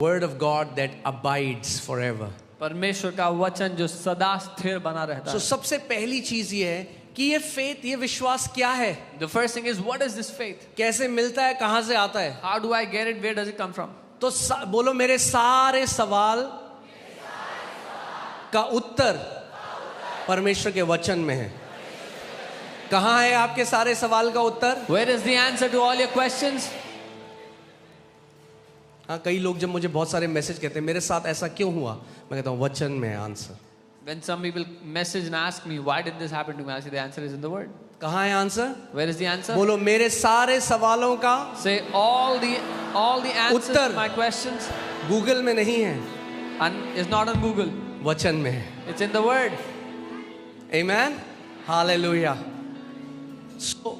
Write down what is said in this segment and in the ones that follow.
word of God that abides forever. परमेश्वर का वचन जो सदा स्थिर बना रहता So है. सबसे पहली चीज ये है कि ये faith, ये विश्वास क्या है, The first thing is, what is this faith? कैसे मिलता है, कहां से आता है. How do I get it? Where does it come from? तो बोलो मेरे सारे सवाल का उत्तर परमेश्वर के वचन में है. कहां है आपके सारे सवाल का उत्तर? Where is the answer to all your questions? हाँ, कई लोग जब मुझे बहुत सारे मैसेज कहते हैं मेरे साथ ऐसा क्यों हुआ, मैं कहता हूँ वचन में है answer. When some people message and ask me, why did this happen to me? I say the answer is in the word. कहाँ है answer? Where is the answer? बोलो मेरे सारे सवालों का Say all the answers Uttar to my questions Google में नहीं है, and is not on Google. वचन में है. It's in the word. Amen. Hallelujah. So,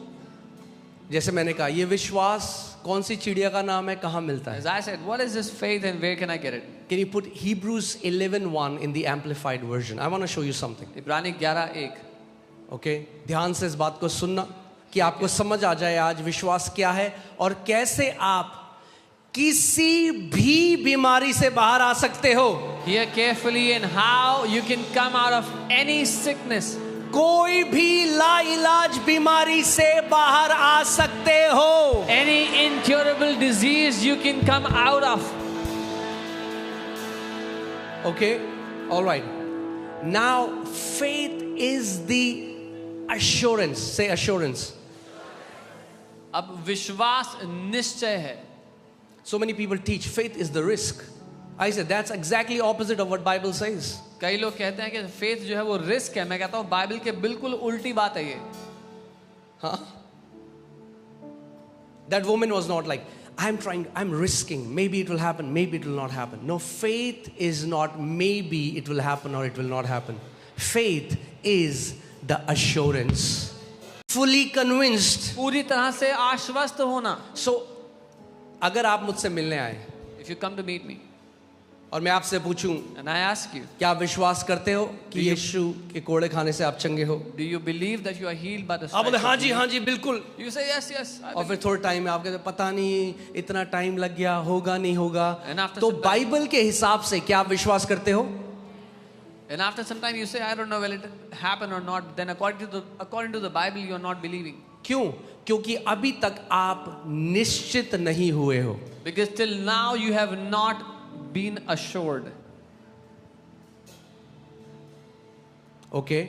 जैसे मैंने कहा ये विश्वास कौन सी चिड़िया का नाम है, कहाँ मिलता है? As I said, what is this faith and where can I get it? Can you put Hebrews 11:1 in the amplified version? I want to show you something. इब्रानी 11:1. Okay? ध्यान से इस बात को सुनना कि आपको समझ आ जाए आज विश्वास क्या है और कैसे आप किसी भी बीमारी से बाहर आ सकते हो. Hear carefully and how you can come out of any sickness. कोई भी लाइलाज बीमारी से बाहर आ सकते हो. Any incurable disease you can come out of. Okay? All right. Now, faith is the assurance. Say assurance. अब विश्वास निश्चय है. So many people teach faith is the risk. I said that's exactly opposite of what Bible says. कई लोग कहते हैं कि faith जो है वो रिस्क है. मैं कहता हूँ बाइबल के बिल्कुल उल्टी बात है ये. Huh? That woman was not like, I'm risking. Maybe it will happen, maybe it will not happen. No, faith is not maybe it will happen or it will not happen. Faith is the assurance. Fully convinced. पूरी तरह से आश्वस्त होना. So, अगर आप मुझसे मिलने आए If you come to meet me और मैं आपसे पूछूं and I ask you, क्या आप विश्वास करते हो कि यीशु के कोड़े खाने से आप चंगे हो? do you believe that you are healed by the आप बोले stripes of हाँ Jesus? जी बिल्कुल. You say yes, yes. I और believe. फिर थोड़े टाइम में आप कहते हैं, पता नहीं इतना टाइम लग गया, होगा नहीं होगा. And after तो some time- बाइबल के हिसाब से क्या आप विश्वास करते हो? And after some time you say, I don't know will it happen or not. Then according to the Bible you are not believing. क्यों? क्योंकि अभी तक आप निश्चित नहीं हुए हो. Because till now you have not been assured. Okay?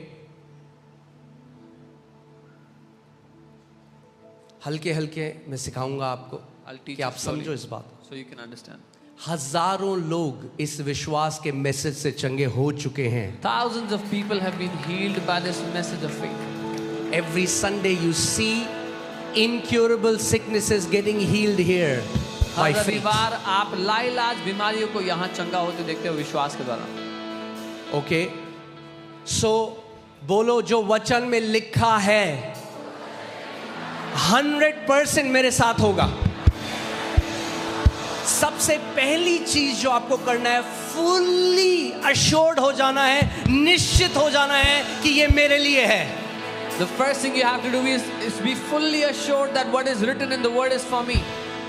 हल्के हल्के मैं सिखाऊंगा आपको I'll teach कि you आप समझो slowly इस बात. so you can understand. हजारों लोग इस विश्वास के मैसेज से चंगे हो चुके हैं. Thousands of people have been healed by this message of faith. Every Sunday you see incurable sicknesses getting healed here by her faith. रविवार आप लाइलाज बीमारियों को यहाँ चंगा होते देखते हो विश्वास के द्वारा. ओके? सो बोलो जो वचन में लिखा है 100% मेरे साथ होगा. सबसे पहली चीज जो आपको करना है, फुल्ली अश्योर्ड हो जाना है, निश्चित हो जाना है कि ये मेरे लिए है. The first thing you have to do is be fully assured that what is written in the word is for me.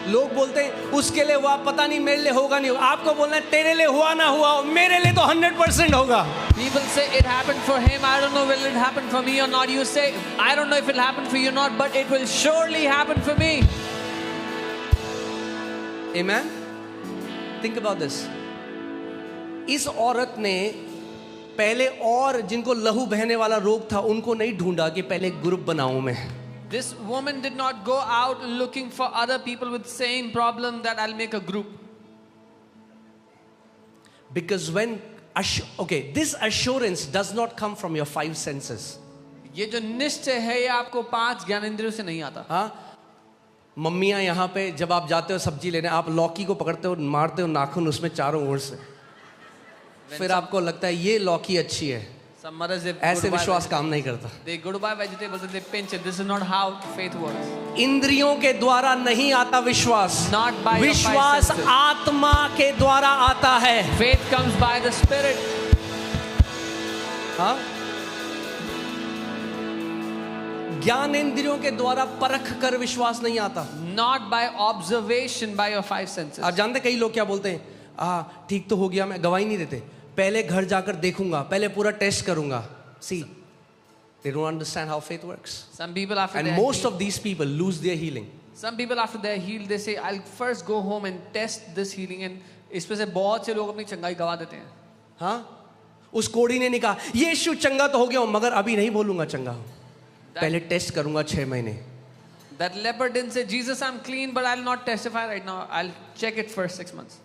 लोग बोलते हैं उसके लिए हुआ, पता नहीं मेरे लिए होगा नहीं होगा. आपको बोलना है तेरे लिए हुआ ना हुआ, मेरे लिए तो 100% होगा. People say it happened for him. I don't know will it happen for me or not. You say I don't know if it will happen for you or not, but it will surely happen for me. Amen? Think about this. इस औरत ने पहले और जिनको लहू बहने वाला रोग था उनको नहीं ढूंढा कि पहले ग्रुप बनाऊं मैं. This woman did not go out looking for other people with same problem that I'll make a group. Because when this assurance does not come from your 5 senses. ये जो निश्चय है ये आपको 5 ज्ञानेंद्रियों से नहीं आता. हाँ, मम्मियाँ यहाँ पे जब आप जाते हो सब्जी लेने, आप लौकी को पकड़ते हो, मारते हो नाखून उसमें चारों ओर से, फिर आपको लगता है ये लौकी अच्छी है. Some mothers, they ऐसे विश्वास काम नहीं करता. They go to buy vegetables and they pinch it. This is not how faith works. इंद्रियों के द्वारा नहीं आता विश्वास. Not by your 5 विश्वास senses. आत्मा के द्वारा आता है. Faith comes by the Spirit. हाँ? ज्ञान इंद्रियों के द्वारा परख कर विश्वास नहीं आता. Not by observation by your 5 senses. आप जानते कई लोग क्या बोलते हैं, ठीक तो हो गया, मैं गवाही नहीं देते, पहले घर जाकर देखूंगा, पहले पूरा टेस्ट करूंगा. See, they don't understand how faith works. Some people after And they're most healed, of these people lose their healing. some people after they're healed, they say, I'll first go home and test this healing. And इसमें से बहुत से लोग अपनी चंगाई गवा देते हैं. हाँ, उस कोढ़ी ने नहीं कहा यीशु चंगा तो हो गया हूं, मगर अभी नहीं बोलूंगा चंगा हूं, पहले टेस्ट करूंगा 6 महीने. That leper didn't say, Jesus, I'm clean, but I'll not testify right now. I'll check it first 6 months.